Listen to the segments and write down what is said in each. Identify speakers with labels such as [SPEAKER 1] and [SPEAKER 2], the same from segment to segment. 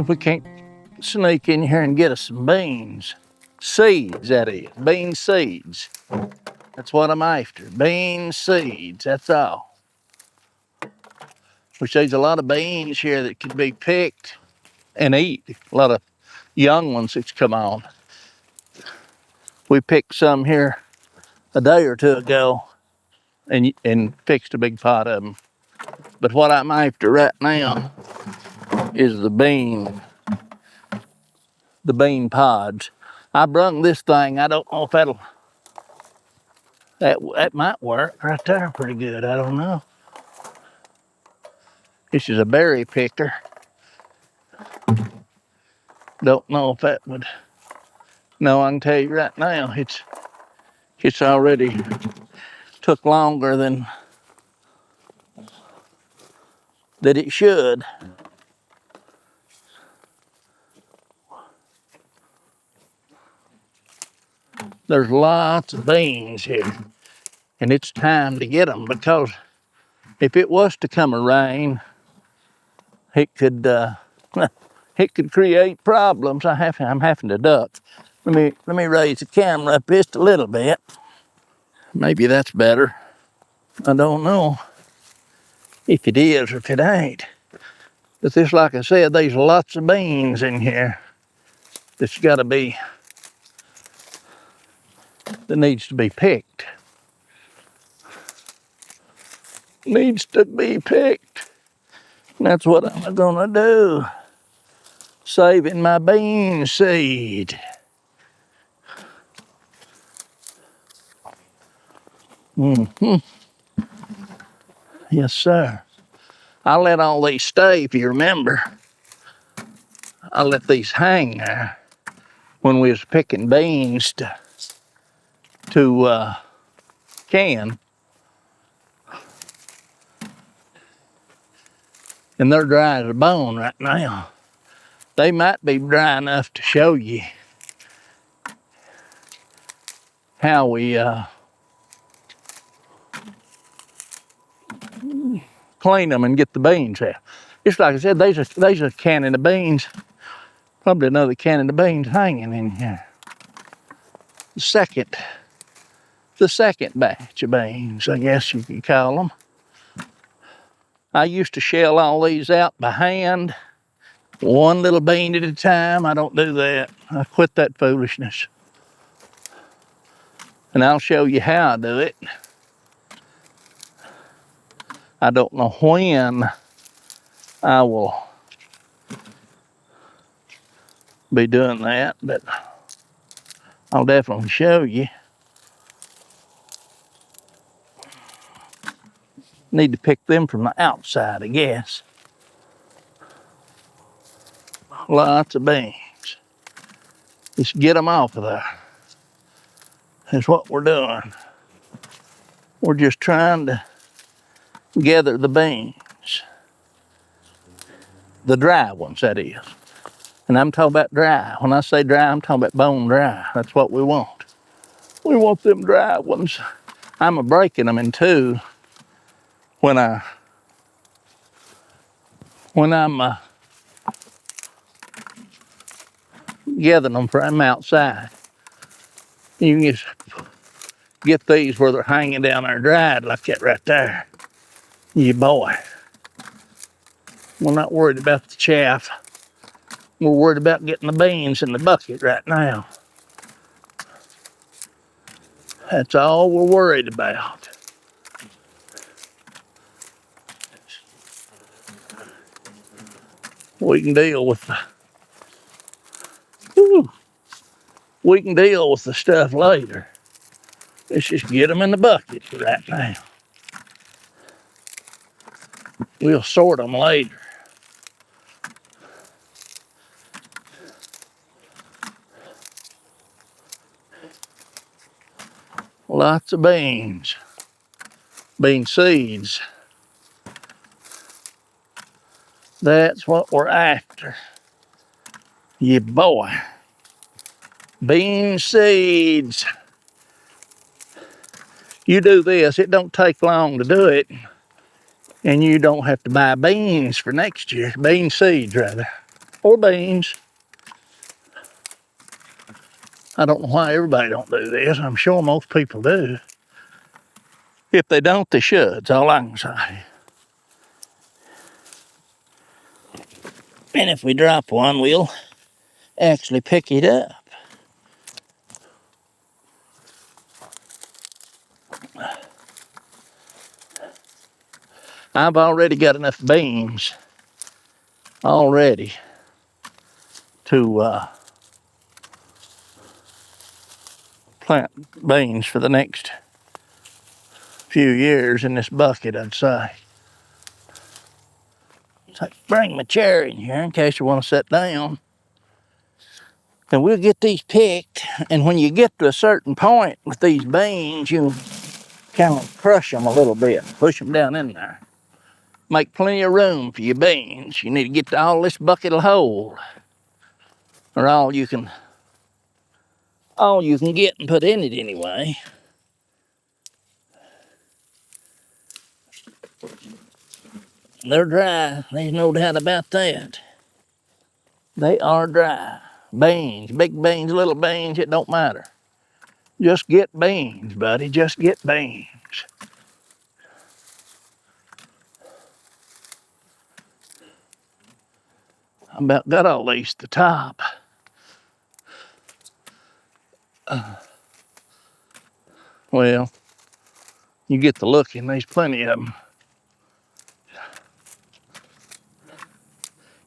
[SPEAKER 1] if we can't sneak in here and get us some beans. Seeds, that is. Bean seeds. That's what I'm after. Bean seeds, that's all. Which there's a lot of beans here that can be picked and eat. A lot of young ones that's come on. We picked some here a day or two ago and fixed a big pot of them. But what I'm after right now is the bean pods. I brung this thing. I don't know if that might work right there pretty good. I don't know. This is a berry picker. Don't know if that would. No, I can tell you right now, it's already took longer than that it should. There's lots of beans here, and it's time to get them, because if it was to come a rain, it could it could create problems. I'm having to duck. Let me raise the camera up just a little bit. Maybe that's better. I don't know if it is or if it ain't. But this, like I said, there's lots of beans in here that needs to be picked. Needs to be picked. And that's what I'm gonna do. Saving my bean seed. Yes, sir. I let all these stay, if you remember. I let these hang there when we was picking beans to can. And they're dry as a bone right now. They might be dry enough to show you how we clean them and get the beans out. Just like I said, there's a can of beans, probably another can of beans hanging in here. The second batch of beans, I guess you could call them. I used to shell all these out by hand, one little bean at a time. I don't do that. I quit that foolishness. And I'll show you how I do it. I don't know when I will be doing that, but I'll definitely show you. Need to pick them from the outside, I guess. Lots of beans. Just get them off of there. That's what we're doing. We're just trying to gather the beans. The dry ones, that is. And I'm talking about dry. When I say dry, I'm talking about bone dry. That's what we want. We want them dry ones. I'm breaking them in two when I'm gathering them from outside. You can just get these where they're hanging down there dried like that right there. Yeah, boy. We're not worried about the chaff. We're worried about getting the beans in the bucket right now. That's all we're worried about. We can deal with the stuff later. Let's just get them in the bucket right now. We'll sort them later. Lots of beans. Bean seeds. That's what we're after. Yeah, boy. Bean seeds. You do this, it don't take long to do it. And you don't have to buy beans for next year. Bean seeds, rather. or beans. I don't know why everybody don't do this. I'm sure most people do. If they don't, they should. That's all I can say. And if we drop one, we'll actually pick it up. I've already got enough beans already to plant beans for the next few years in this bucket, I'd say. So bring my chair in here in case you want to sit down. And we'll get these picked. And when you get to a certain point with these beans, you kind of crush them a little bit, push them down in there. Make plenty of room for your beans. You need to get all this bucket will hold, or all you can get and put in it anyway. They're dry. There's no doubt about that. They are dry. Beans, big beans, little beans, it don't matter. Just get beans, buddy. Just get beans. I about got all these to the top. Well, you get the looking. There's plenty of them.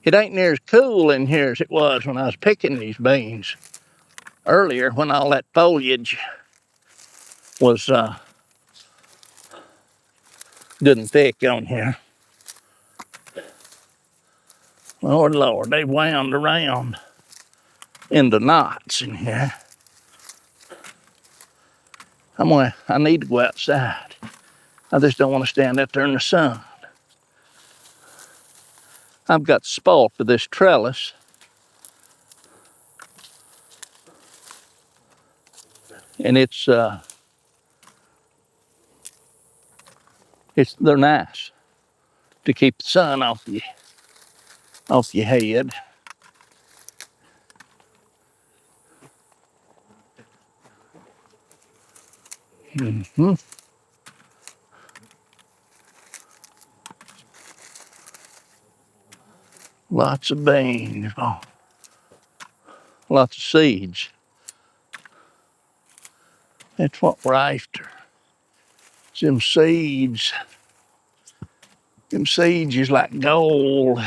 [SPEAKER 1] It ain't near as cool in here as it was when I was picking these beans earlier, when all that foliage was good and thick on here. Lord, Lord, they wound around into knots in here. I need to go outside. I just don't want to stand out there in the sun. I've got spoiled for this trellis. And they're nice to keep the sun off your head. Mm-hmm. Lots of beans. Oh, lots of seeds. That's what we're after. Them seeds. Them seeds is like gold.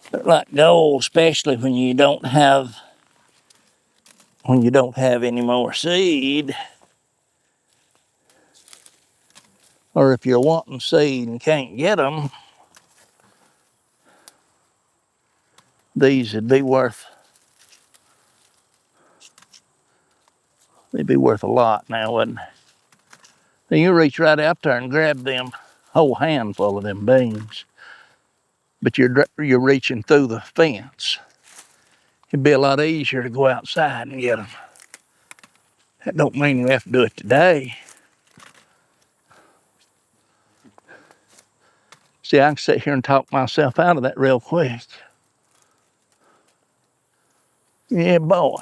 [SPEAKER 1] They're like gold, especially when you don't have any more seed. Or if you're wanting seed and can't get them, these would be worth, they'd be worth a lot now, wouldn't they? Then you reach right out there and grab them whole handful of them beans, but you're reaching through the fence. It'd be a lot easier to go outside and get them. That don't mean we have to do it today. See, I can sit here and talk myself out of that real quick. Yeah, boy.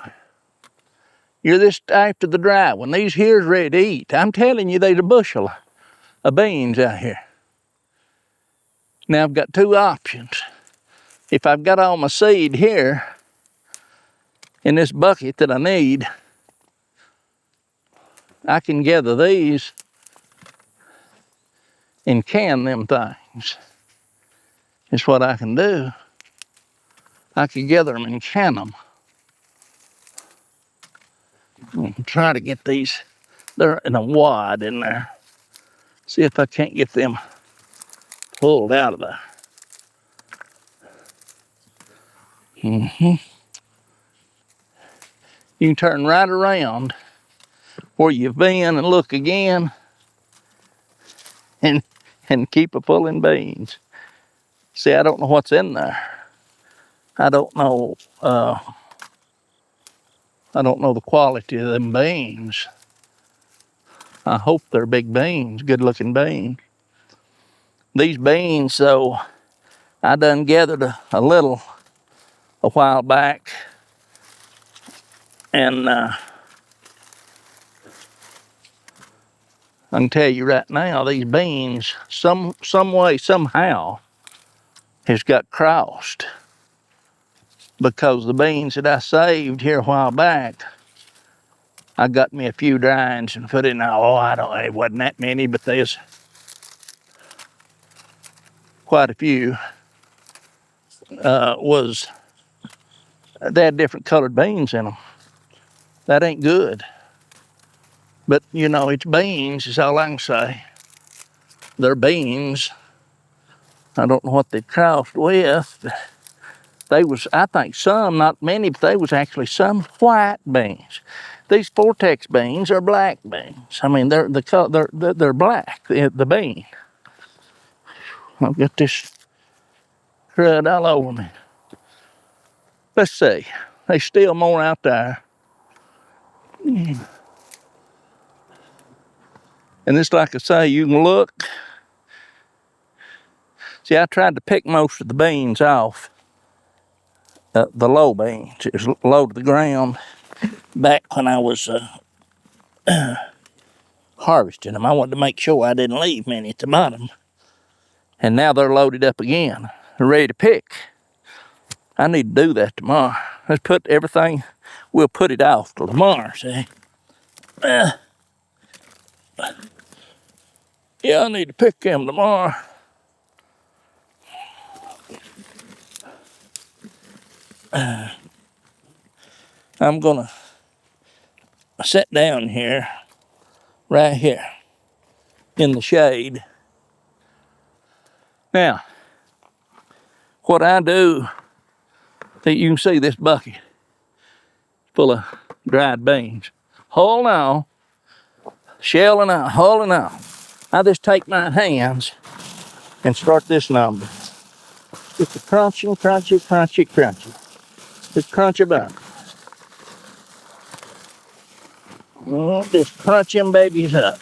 [SPEAKER 1] You're this after the dry one. These here's ready to eat. I'm telling you, there's a bushel of beans out here. Now I've got two options. If I've got all my seed here in this bucket that I need, I can gather these and can them things. It's what I can do. I can gather them and can them. Try to get these. They're in a wad in there. See if I can't get them pulled out of there. You can turn right around where you've been and look again and keep a pulling beans. See, I don't know what's in there. I don't know the quality of them beans. I hope they're big beans, good looking beans. These beans, so I done gathered a little a while back, and I can tell you right now, these beans, some way, somehow, has got crossed, because the beans that I saved here a while back, I got me a few dryings and put in there. Oh, it wasn't that many, but there's quite a few. They had different colored beans in them. That ain't good. But you know, it's beans is all I can say. They're beans. I don't know what they crossed with. They was, I think some, not many, but they was actually some white beans. These Fortex beans are black beans. I mean, they're black, the bean. I've got this crud all over me. Let's see. There's still more out there. And it's like I say, you can look. See, I tried to pick most of the beans off, the low beans. It was low to the ground back when I was harvesting them. I wanted to make sure I didn't leave many at the bottom. And now they're loaded up again, ready to pick. I need to do that tomorrow. Let's put everything, we'll put it off till tomorrow, see? Yeah, I need to pick them tomorrow. I'm gonna sit down here, right here, in the shade. Now, what I do, you can see this bucket full of dried beans. Hold on, shelling out, holding on. I just take my hands and start this number. Just a crunching, crunchy, crunchy, crunchy. Just crunch about. Just crunch them babies up.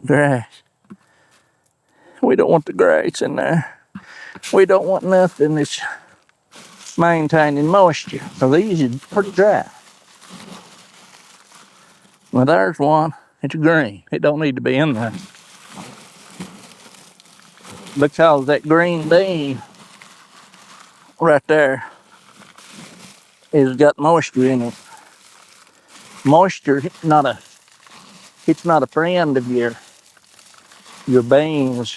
[SPEAKER 1] Grass. We don't want the grass in there. We don't want nothing that's maintaining moisture. So these are pretty dry. Well, there's one. It's green. It don't need to be in there. Because that green bean right there has got moisture in it. Moisture, it's not a friend of your beans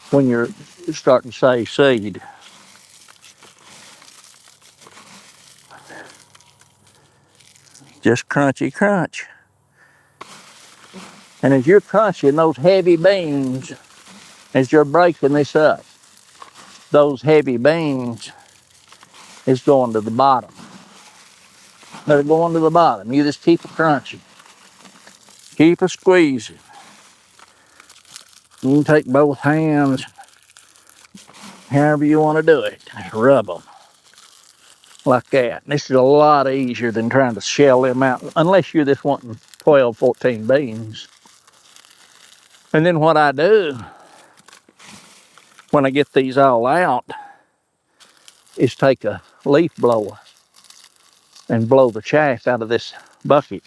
[SPEAKER 1] when you're starting to save seed. Just crunchy crunch. And as you're crunching those heavy beans, as you're breaking this up, those heavy beans is going to the bottom. They're going to the bottom. You just keep a crunching. Keep a squeezing. You can take both hands, however you want to do it. Rub them like that. This is a lot easier than trying to shell them out, unless you're just wanting 12, 14 beans. And then what I do when I get these all out is take a leaf blower and blow the chaff out of this bucket.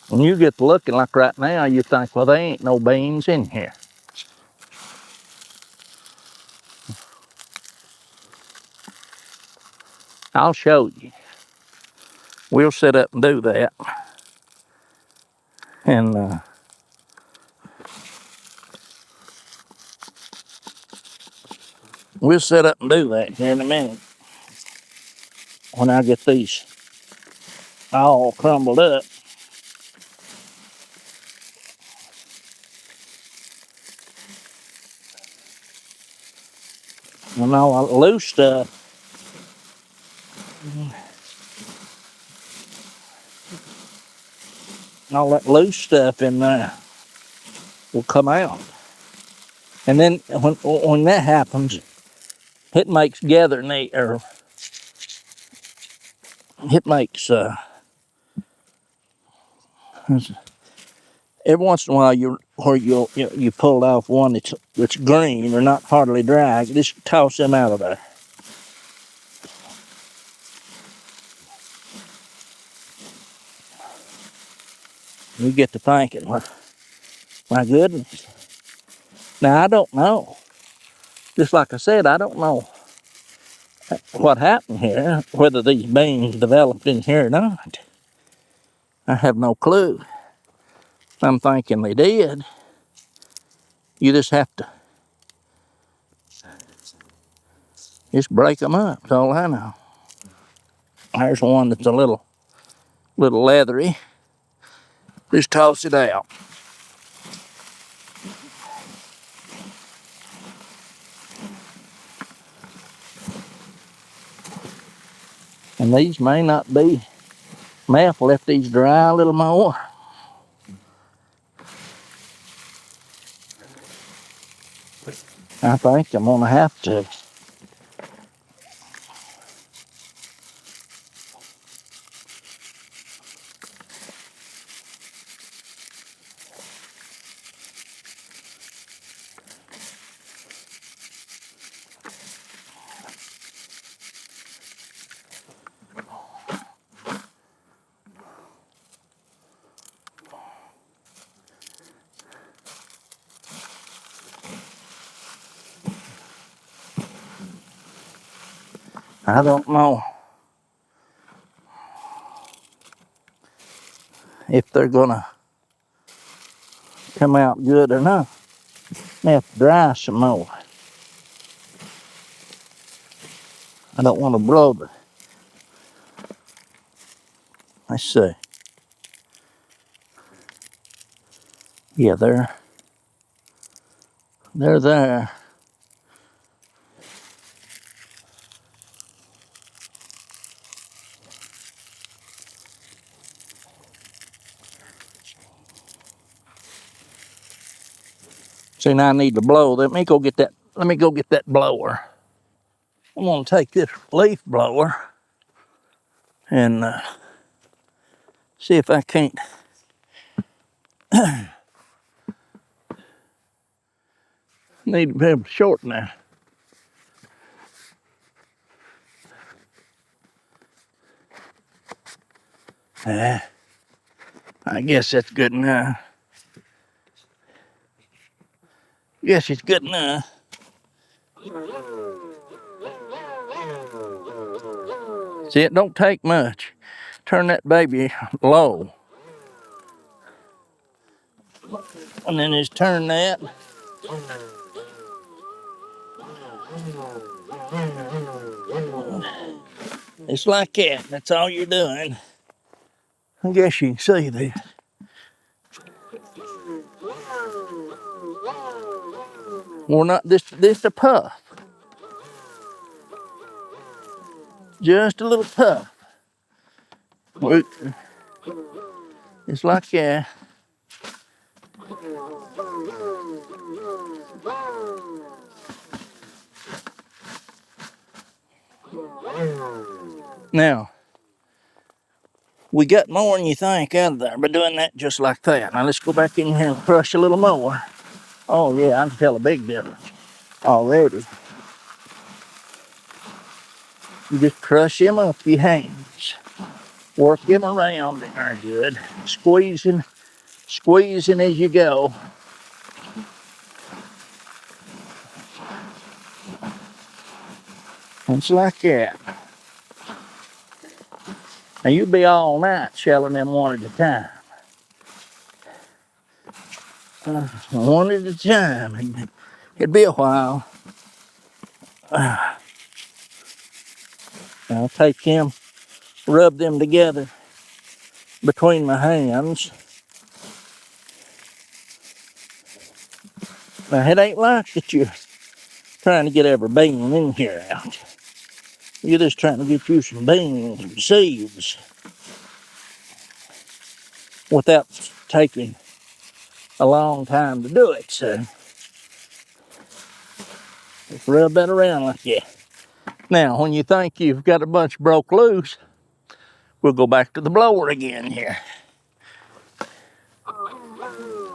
[SPEAKER 1] When you get to looking like right now, you think, well, there ain't no beans in here. I'll show you. We'll sit up and do that. And we'll set up and do that here in a minute. When I get these all crumbled up. And all that loose stuff. All that loose stuff in there will come out. And then when that happens, it makes gathering or it makes every once in a while you pull off one that's green or not hardly dry. Just toss them out of there. You get to thinking, well, my goodness. Now I don't know. Just like I said, I don't know what happened here, whether these beans developed in here or not. I have no clue. I'm thinking they did. You just have to just break them up. That's all I know. There's one that's a little leathery. Just toss it out. And these may not be. May have left these dry a little more. I think I'm gonna have to. I don't know if they're gonna come out good or not. May have to dry some more. I don't want to blow the. Let's see. Yeah, they're there. See, now I need to blow. Let me go get that blower. I'm gonna take this leaf blower and see if I can't need to be able to shorten that. I guess that's good enough. Yes, it's good enough. See, it don't take much. Turn that baby low. And then just turn that. It's like that. That's all you're doing. I guess you can see that. Well, not this a puff. Just a little puff. It's like that. Now, we got more than you think out of there by doing that just like that. Now let's go back in here and crush a little more. Oh yeah, I can tell a big difference already. You just crush them up with your hands. Work them around there good. Squeezing as you go. It's like that. Now you be all night shelling them one at a time. One at a time. It'd be a while. I'll take them, rub them together between my hands. Now it ain't like that you're trying to get every bean in here out. You're just trying to get you some beans and seeds without taking a long time to do it. So Just rub that around like that. Now, when you think you've got a bunch broke loose, we'll go back to the blower again here.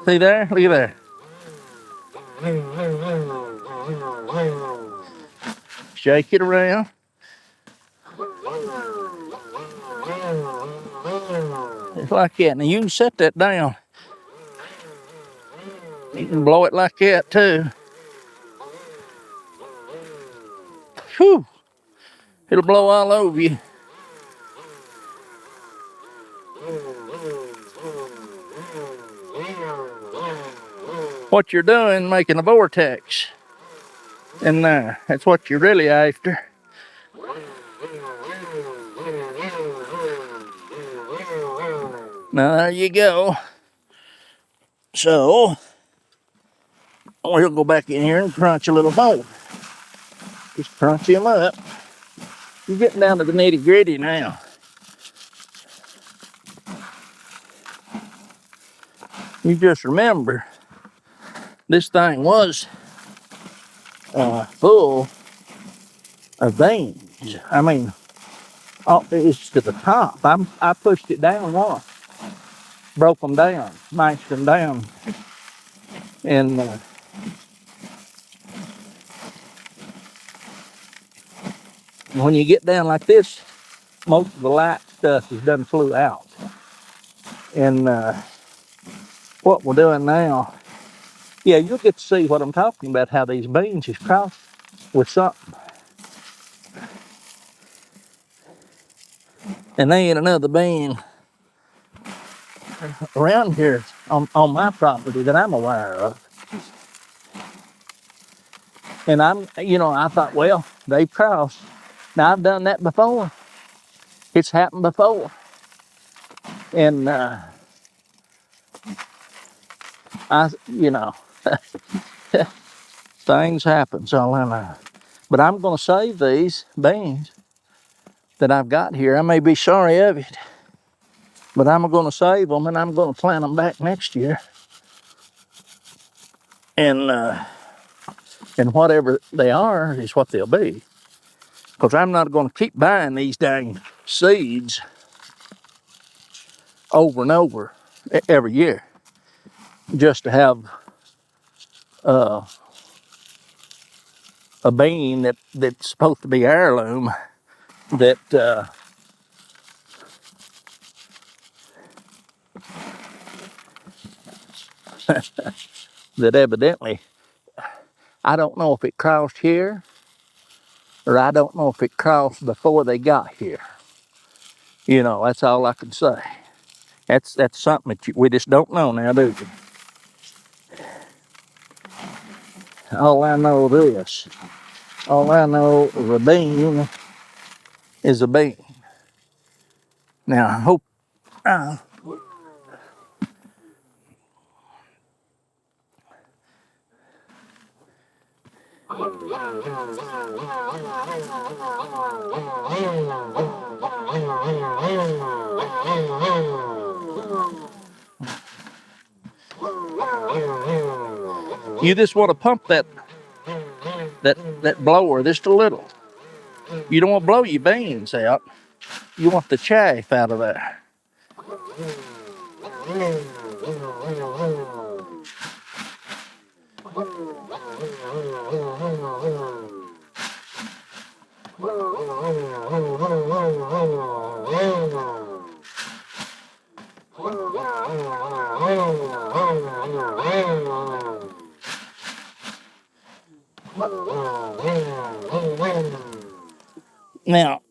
[SPEAKER 1] See there? Look at there. Shake it around. It's like that. Now you can set that down. You can blow it like that too. Whew. It'll blow all over you. What you're doing, making a vortex. And that's what you're really after. Now there you go. So, we'll go back in here and crunch a little more. Just crunch them up. You're getting down to the nitty gritty now. You just remember, this thing was full of veins. I mean, it's to the top. I pushed it down once, broke them down, mashed them down, and when you get down like this, most of the light stuff is done flew out. And what we're doing now, yeah, you'll get to see what I'm talking about, how these beans is crossed with something. And there ain't another bean around here on my property that I'm aware of. And I thought, well, they've crossed. Now, I've done that before. It's happened before. And, things happen, so I know. But I'm going to save these beans that I've got here. I may be sorry of it, but I'm going to save them and I'm going to plant them back next year. And whatever they are is what they'll be. Because I'm not going to keep buying these dang seeds over and over every year just to have a bean that's supposed to be heirloom that that evidently, I don't know if it crossed here or I don't know if it crossed before they got here. That's all I can say. That's something that we just don't know now, do we? All I know this. All I know is a bean is a bean. Now, I hope you just want to pump that blower just a little. You don't want to blow your beans out. You want the chaff out of there. Now,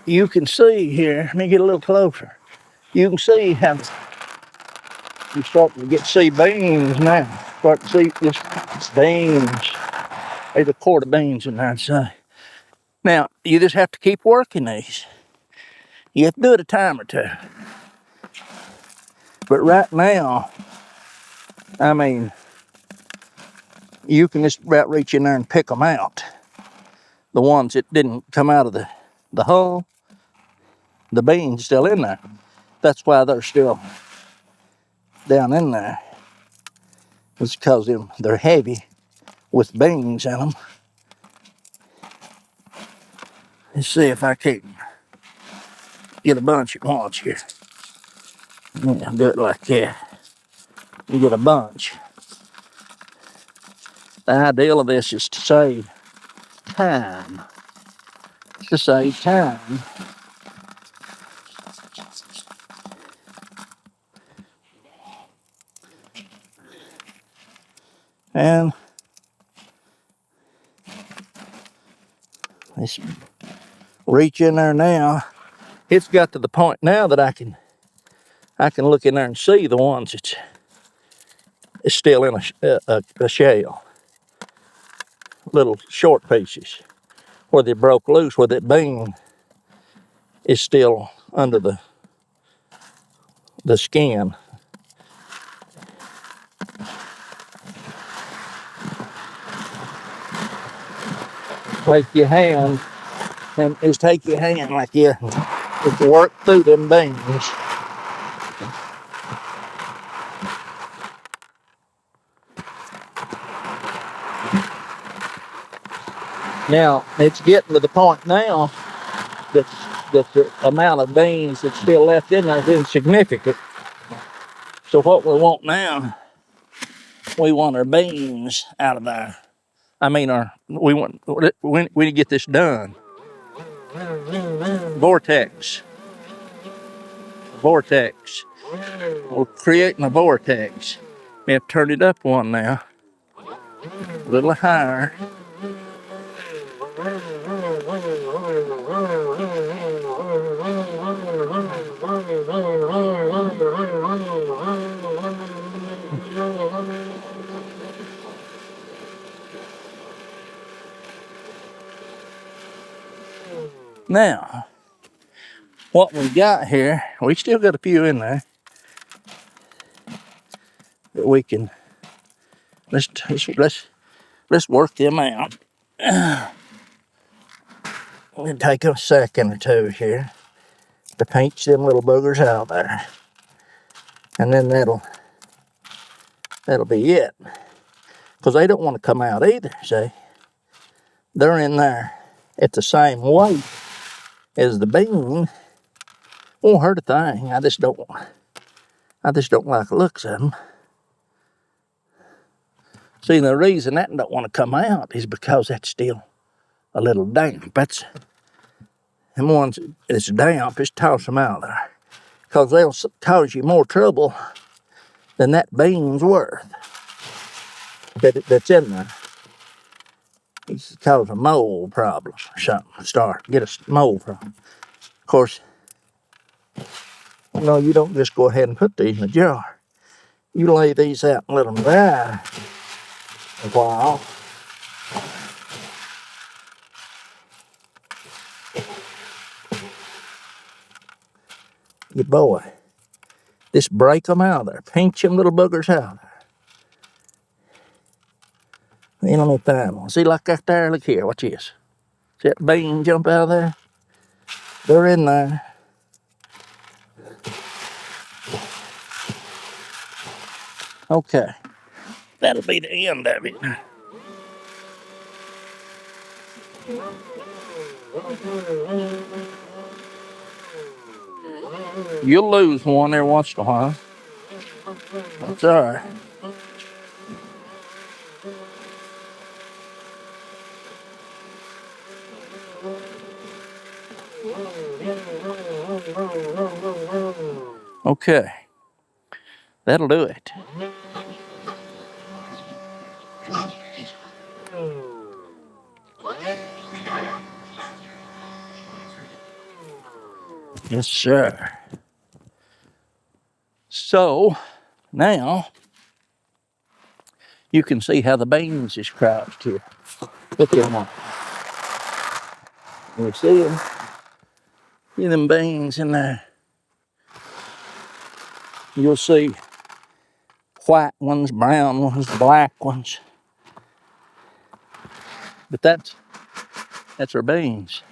[SPEAKER 1] you can see here, let me get a little closer. You can see how you're starting to see beans now. Start to see this beans. There's a quart of beans in there, I'd say. Now, you just have to keep working these. You have to do it a time or two. But right now, I mean, you can just about reach in there and pick them out. The ones that didn't come out of the hull, the beans still in there. That's why they're still down in there. It's because they're heavy with beans in them. Let's see if I can get a bunch at once here. Yeah, do it like that. You get a bunch. The ideal of this is to save time. To save time. And let's reach in there now. It's got to the point now that I can look in there and see the ones that's still in a shell. Little short pieces where they broke loose, where that bean is still under the skin. Take your hand and just take your hand like you just work through them beans. Now it's getting to the point now that the amount of beans that's still left in there is insignificant. So what we want now, we want our beans out of there. I mean, we need to get this done. Vortex. We're creating a vortex. We have to turn it up one now. A little higher. Now, what we got here, we still got a few in there that we can, let's work them out. It'll take a second or two here to pinch them little boogers out there. And then that'll be it. Because they don't want to come out either, see? They're in there at the same weight as the bean. Won't hurt a thing. I just don't like the looks of them. See, the reason that don't want to come out is because that's still a little damp. That's the ones that's damp, just toss them out there. Because they'll cause you more trouble than that bean's worth that's in there. It's cause a mold problem or something. Get a mold problem. Of course, you don't just go ahead and put these in a jar. You lay these out and let them dry a while. Good boy. Just break them out of there. Pinch them little boogers out there. Then let me find one. See, like that there? Look here. Watch this. See that bean jump out of there? They're in there. Okay. That'll be the end of it. You'll lose one every once in a while. That's all right. Okay. That'll do it. Yes, sir. So, now, you can see how the beans is crouched here. Look at them. You see them? See them beans in there? You'll see white ones, brown ones, black ones. But that's our beans.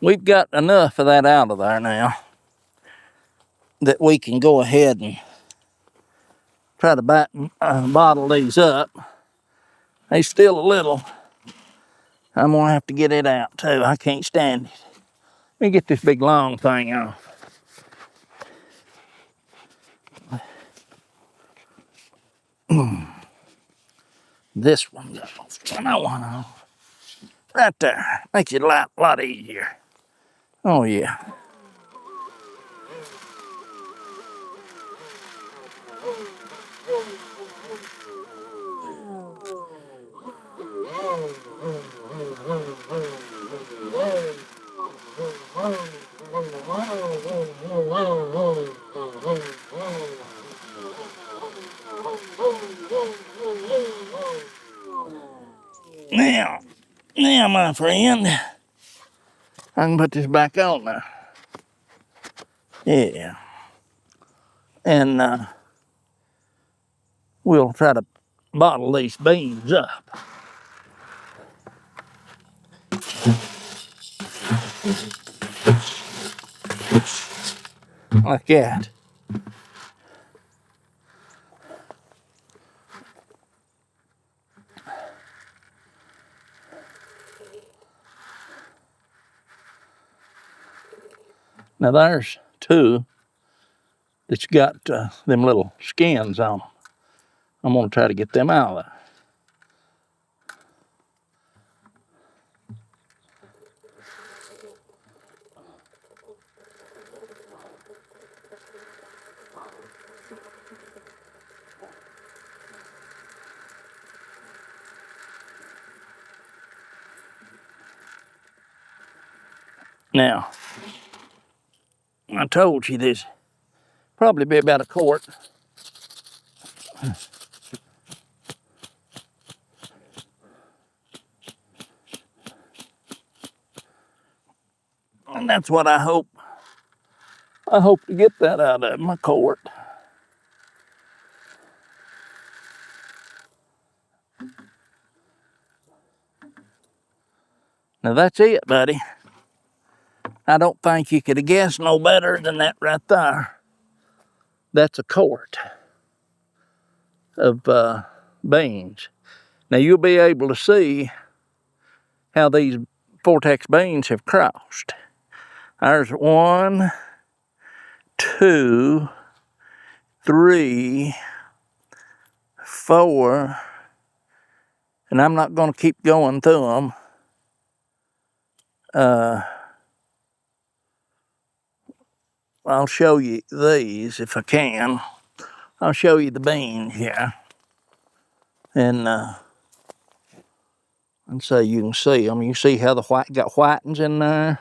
[SPEAKER 1] We've got enough of that out of there now that we can go ahead and try to bottle these up. They still a little. I'm gonna have to get it out too. I can't stand it. Let me get this big long thing off. This one goes. I want to. Right there. Makes it a lot easier. Oh yeah. Now, my friend, I can put this back on now. Yeah. And we'll try to bottle these beans up. Like that. Now there's two that's got them little skins on them. I'm gonna try to get them out of there. Now, I told you this probably be about a quart. And that's what I hope. I hope to get that out of my quart. Now that's it, buddy. I don't think you could have guessed no better than that right there. That's a quart of beans. Now you'll be able to see how these Fortex beans have crossed. There's 1, 2, 3, 4, and I'm not going to keep going through them. I'll show you these if I can. I'll show you the beans here. And so you can see them. You see how the white got whitens in there,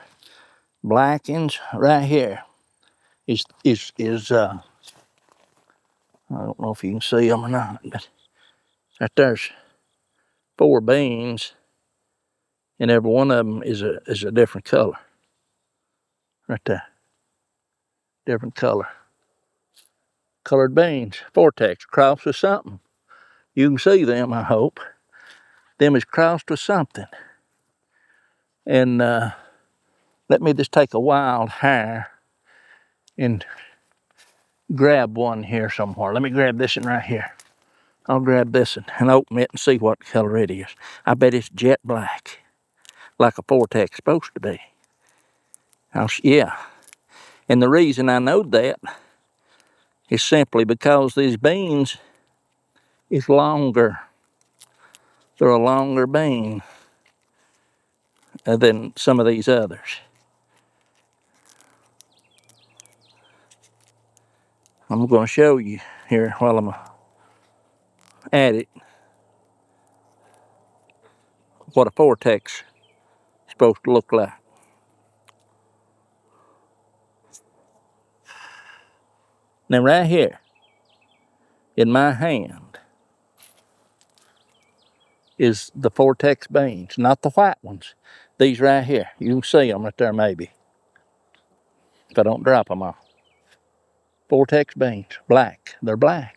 [SPEAKER 1] blackens right here. I don't know if you can see them or not, but right there's 4 beans, and every one of them is a different color. Right there, different color. Colored beans, Fortex, crossed with something. You can see them, I hope. Them is crossed with something. And let me just take a wild hair and grab one here somewhere. Let me grab this one right here. I'll grab this one and open it and see what color it is. I bet it's jet black, like a Fortex supposed to be. Yeah. And the reason I know that is simply because these beans is longer. They're a longer bean than some of these others. I'm going to show you here while I'm at it what a Fortex is supposed to look like. Now right here in my hand is the Fortex beans, not the white ones. These right here, you can see them right there maybe, if I don't drop them off. Fortex beans, black, they're black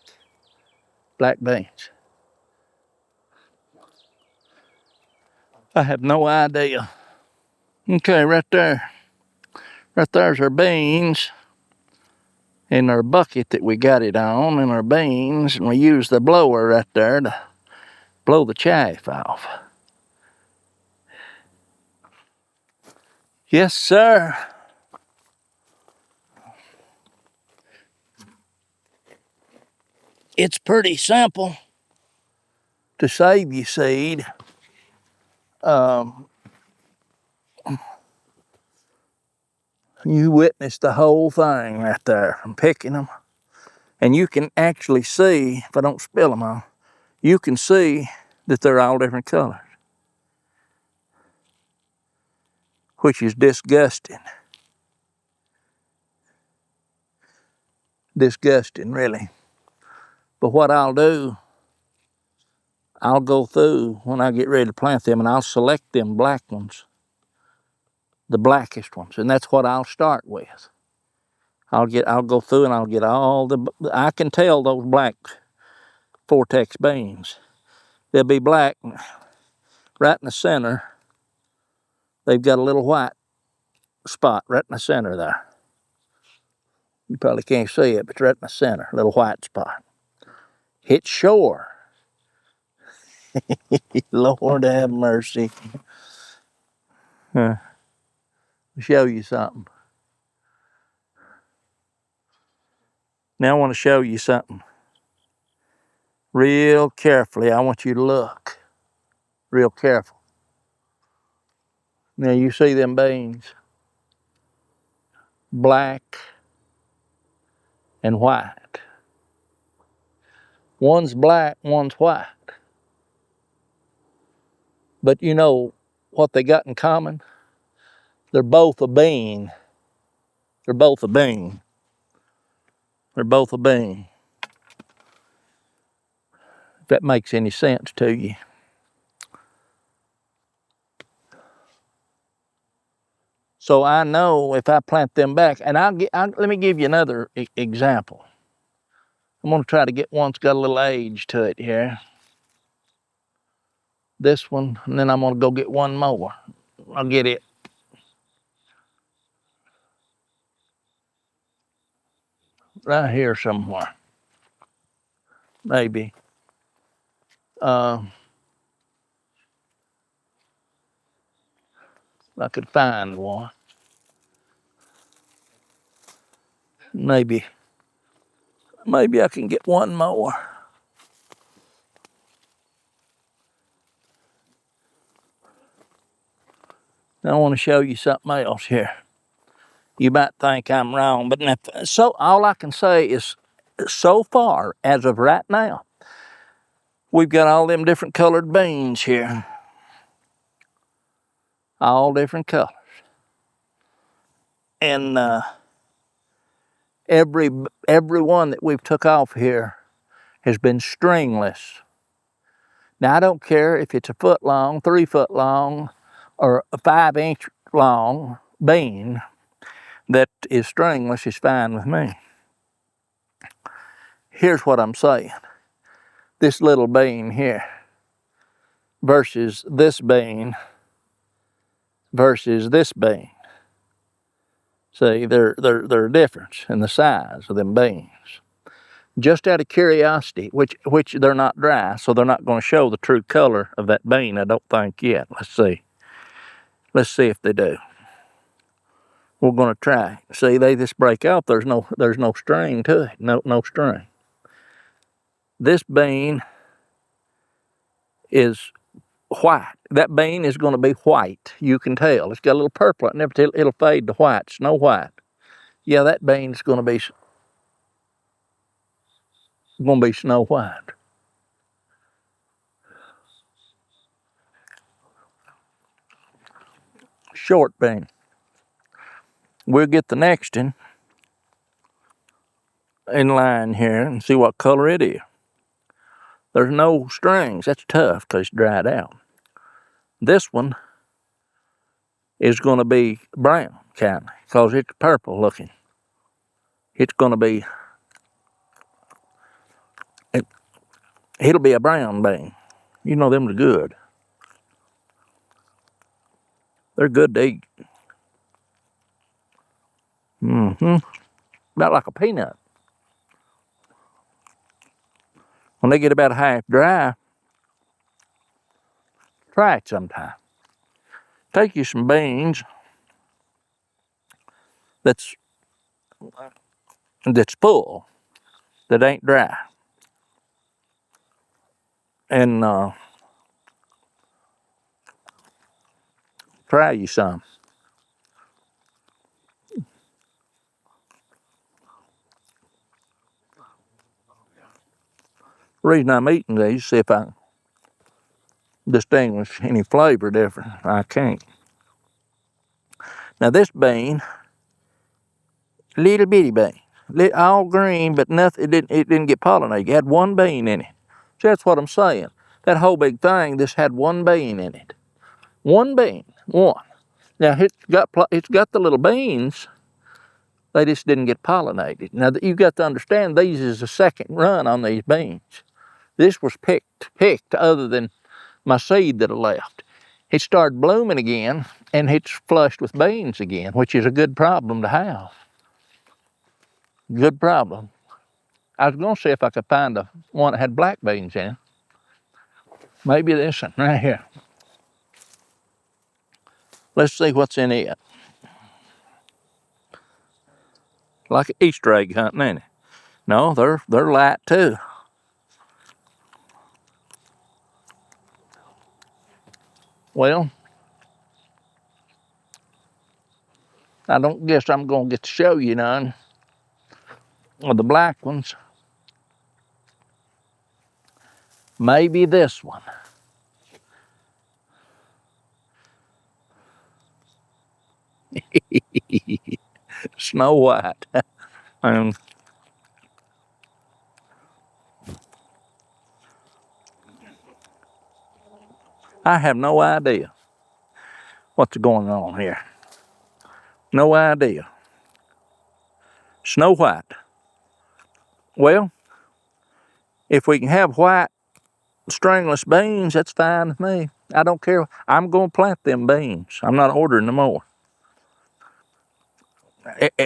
[SPEAKER 1] beans. I have no idea. Okay, right there's our beans. in our bucket that we got it on in our beans, and we use the blower right there to blow the chaff off. Yes, sir. It's pretty simple to save your seed. You witnessed the whole thing right there. I'm picking them. And you can actually see, if I don't spill them all, you can see that they're all different colors, which is disgusting. Disgusting, really. But what I'll do, I'll go through when I get ready to plant them, and I'll select them black ones, the blackest ones, and that's what I'll start with. I'll go through and I'll get all I can tell those black Fortex beans. They'll be black right in the center. They've got a little white spot right in the center there. You probably can't see it, but it's right in the center, a little white spot. It's sure. Lord have mercy. I'll show you something. Now I want to show you something. Real carefully, I want you to look. Real careful. Now you see them beans. Black and white. One's black, one's white. But you know what they got in common? They're both a bean. They're both a bean. They're both a bean. If that makes any sense to you. So I know if I plant them back, and let me give you another example. I'm going to try to get one that's got a little age to it here. This one, and then I'm going to go get one more. I'll get it. Right here somewhere. Maybe. I could find one. Maybe I can get one more. Now I want to show you something else here. You might think I'm wrong, but so all I can say is, so far, as of right now, we've got all them different colored beans here. All different colors. And every one that we've took off here has been stringless. Now I don't care if it's a foot long, 3 foot long, or a 5-inch long bean that is stringless is fine with me. Here's what I'm saying. This little bean here versus this bean versus this bean. See, there's a difference in the size of them beans. Just out of curiosity, which they're not dry, so they're not going to show the true color of that bean, I don't think yet. Let's see. Let's see if they do. We're going to try. See, they just break out. There's no string to it. No string. This bean is white. That bean is going to be white. You can tell. It's got a little purple. It'll fade to white. Snow white. Yeah, that bean's going to be snow white. Short bean. We'll get the next one in line here and see what color it is. There's no strings. That's tough because it's dried out. This one is going to be brown, kind of, because it's purple looking. It's going to be, it'll be a brown bean. You know them are good. They're good to eat. about like a peanut. When they get about half dry, try it sometime. Take you some beans that's full, that ain't dry, and try you some. The reason I'm eating these, see if I can distinguish any flavor difference. I can't. Now this bean, little bitty bean, all green, but nothing. It didn't get pollinated. It had one bean in it. See, that's what I'm saying. That whole big thing, this had one bean in it. One bean, one. Now it's got the little beans. They just didn't get pollinated. Now you've got to understand, these is the second run on these beans. This was picked other than my seed that I left. It started blooming again, and it's flushed with beans again, which is a good problem to have. Good problem. I was going to see if I could find one that had black beans in it. Maybe this one right here. Let's see what's in it. Like an Easter egg hunting, ain't it? No, they're light too. Well, I don't guess I'm going to get to show you none of the black ones. Maybe this one. Snow White. I have no idea what's going on here. No idea. Snow White. Well, if we can have white stringless beans, that's fine with me. I don't care. I'm going to plant them beans. I'm not ordering no more.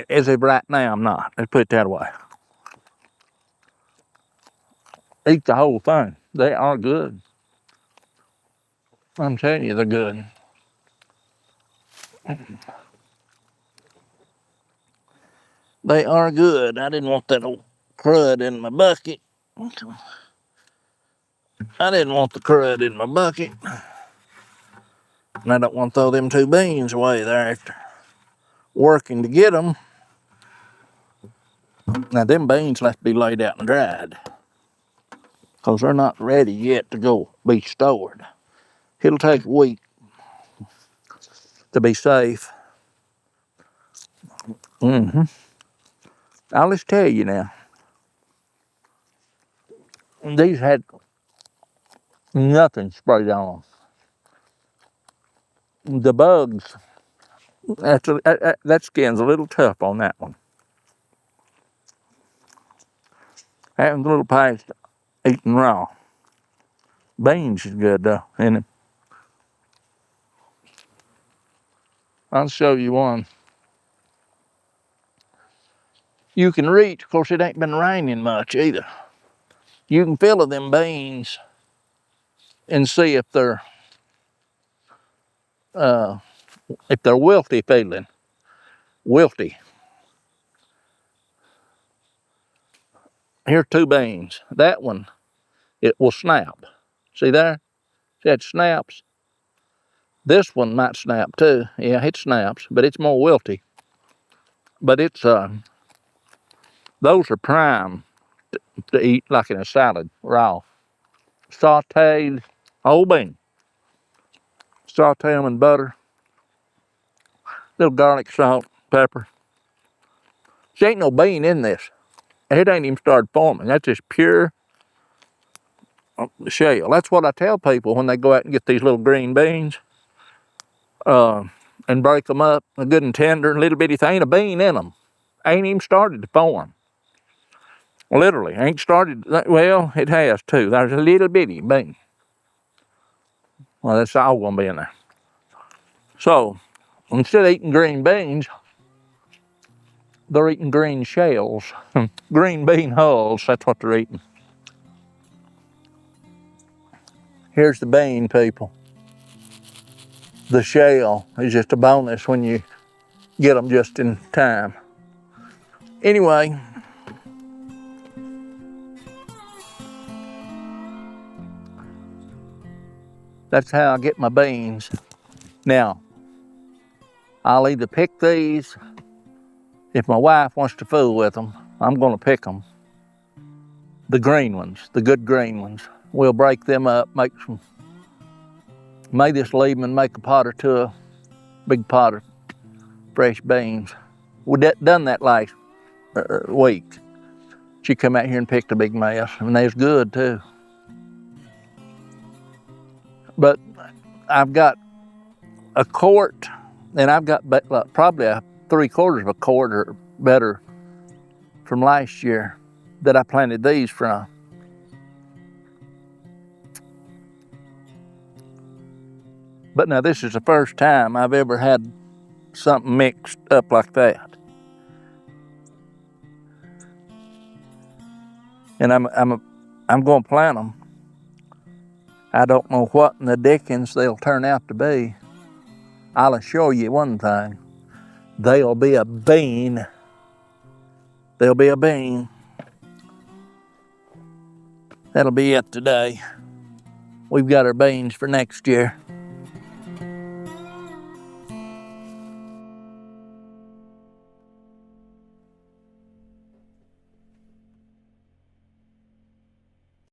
[SPEAKER 1] As of right now, I'm not. Let's put it that way. Eat the whole thing. They are good. I'm telling you, they're good. They are good. I didn't want that old crud in my bucket. I didn't want the crud in my bucket. And I don't want to throw them two beans away there after working to get them. Now, them beans have to be laid out and dried, because they're not ready yet to go be stored. It'll take a week to be safe. I'll just tell you now, these had nothing sprayed on them. The bugs, that skin's a little tough on that one. Having a little past eating raw. Beans is good though, isn't it? I'll show you one. You can reach, of course it ain't been raining much either. You can feel them beans and see if they're wilty feeling. Wilty. Here's two beans. That one, it will snap. See there? See that snaps? This one might snap too. Yeah, it snaps, but it's more wilty. But it's those are prime to eat like in a salad, raw. Sauteed whole bean. Saute them in butter. Little garlic, salt, pepper. There ain't no bean in this. It ain't even started forming. That's just pure shell. That's what I tell people when they go out and get these little green beans and break them up, good and tender, and little bitty thing, ain't a bean in them. Ain't even started to form. Literally, ain't started. Well, it has too. There's a little bitty bean. Well, that's all gonna be in there. So instead of eating green beans, They're eating green shells, green bean hulls, that's what they're eating. Here's the bean, people. The shell is just a bonus when you get them just in time. Anyway, that's how I get my beans. Now, I'll either pick these. If my wife wants to fool with them, I'm gonna pick them. The green ones, the good green ones. We'll break them up, make some, may just leave them and make a pot or two, a big pot of fresh beans. We done that last week. She come out here and picked a big mess, and they was good too. But I've got a quart, and I've got probably a 3/4 of a quart or better from last year that I planted these from. But now this is the first time I've ever had something mixed up like that. And I'm going to plant them. I don't know what in the dickens they'll turn out to be. I'll assure you one thing. They'll be a bean. They'll be a bean. That'll be it today. We've got our beans for next year.